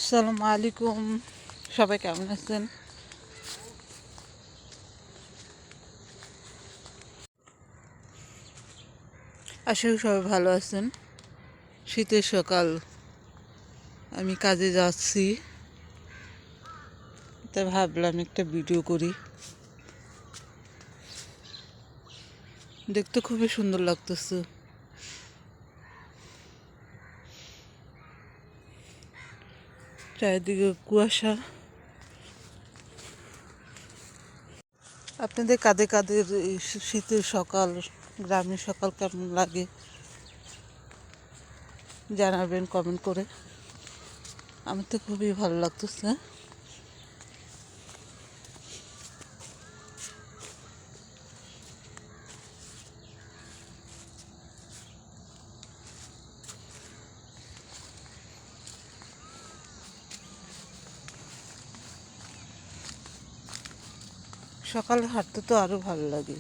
আসসালামু আলাইকুম, সবাই কেমন আছেন? আশা করি সবাই ভালো আছেন। শীতের সকাল, আমি কাজে যাচ্ছি, তাই ভাবলাম একটা ভিডিও করি। দেখতে খুবই সুন্দর লাগতেছে। চারিদিকে কুয়াশা। আপনাদের কাদের কাদের এই শীতের সকাল, গ্রামের সকাল কেমন লাগে জানাবেন কমেন্ট করে। আমার তো খুবই ভালো লাগতেছে। সকালে হাঁটতে তো আরও ভালো লাগে।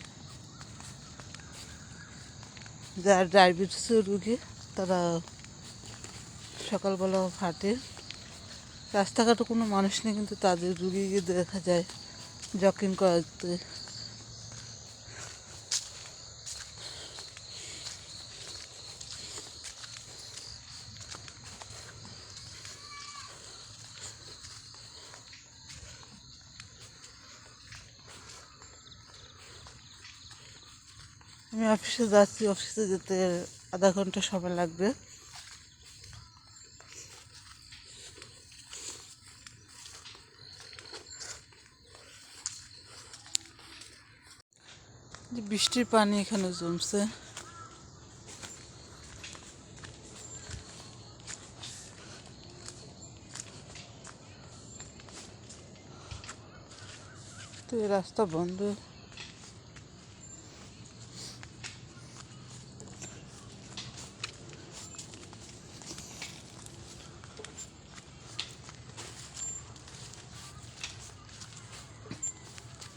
যারা ডায়াবেটিসের রুগী তারা সকালবেলা হাঁটে। রাস্তাঘাটে কোনো মানুষ নেই, কিন্তু তাদের রুগীকে দেখা যায় জগিং করাতে। আমি অফিসে যাচ্ছি, অফিসে যেতে আধা ঘন্টা সময় লাগবে। যে বৃষ্টির পানি এখানে জমছে। তো এই রাস্তা বন্ধ।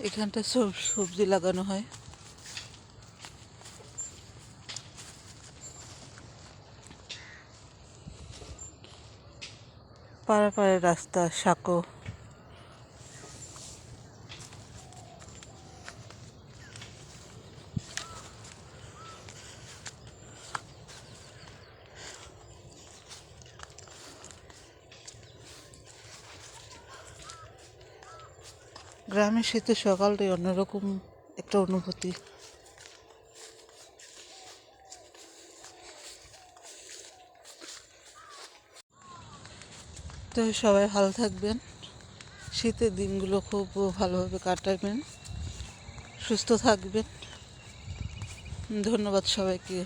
এখানটা সবজি লাগানো হয়। পাড়া পাড়ে রাস্তা, সাঁকো। গ্রামের শীতের সকালটাই অন্যরকম একটা অনুভূতি। তো সবাই ভালো থাকবেন, শীতের দিনগুলো খুব ভালোভাবে কাটাবেন, সুস্থ থাকবেন। ধন্যবাদ সবাইকে।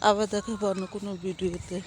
আবার দেখা হবে অন্য কোনো ভিডিওতে।